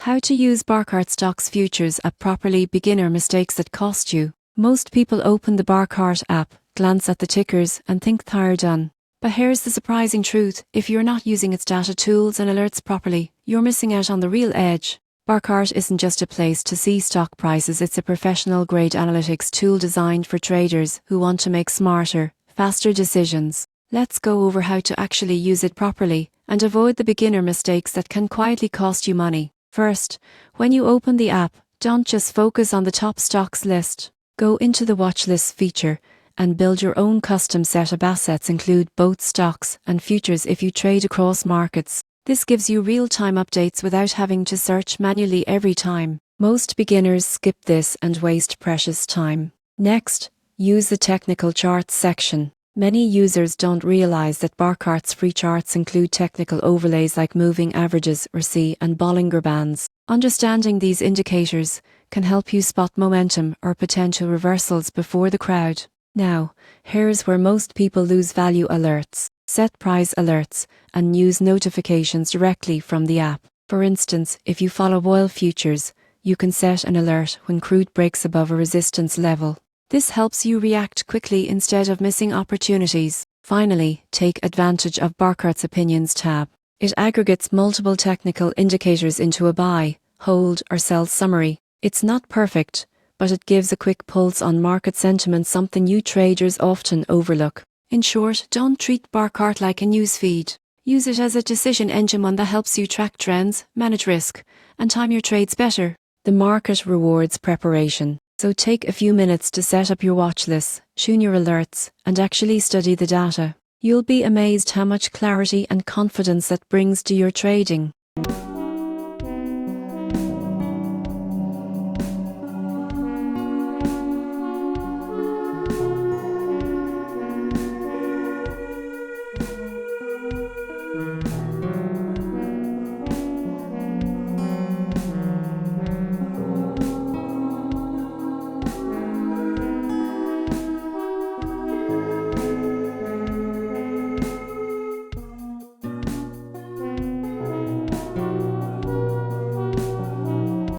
How to use Barchart Stocks Futures app properly. Beginner mistakes that cost you. Most people open the Barchart app, glance at the tickers, and think they're done. But here's the surprising truth: if you're not using its data tools and alerts properly, you're missing out on the real edge. Barchart isn't just a place to see stock prices, it's a professional-grade analytics tool designed for traders who want to make smarter, faster decisions. Let's go over how to actually use it properly and avoid the beginner mistakes that can quietly cost you money. First, when you open the app, don't just focus on the top stocks list. Go into the watch list feature and build your own custom set of assets. Include both stocks and futures if you trade across markets. This gives you real-time updates without having to search manually every time. Most beginners skip this and waste precious time. Next, use the technical charts section. Many users don't realize that Barchart's free charts include technical overlays like moving averages, RSI, and Bollinger Bands. Understanding these indicators can help you spot momentum or potential reversals before the crowd. Now, here's where most people lose value: alerts. Set price alerts and news notifications directly from the app. For instance, if you follow oil futures, you can set an alert when crude breaks above a resistance level. This helps you react quickly instead of missing opportunities. Finally, take advantage of Barchart's Opinions tab. It aggregates multiple technical indicators into a buy, hold, or sell summary. It's not perfect, but it gives a quick pulse on market sentiment, something you traders often overlook. In short, don't treat Barchart like a newsfeed. Use it as a decision engine, one that helps you track trends, manage risk, and time your trades better. The market rewards preparation. So take a few minutes to set up your watch lists, tune your alerts, and actually study the data. You'll be amazed how much clarity and confidence that brings to your trading.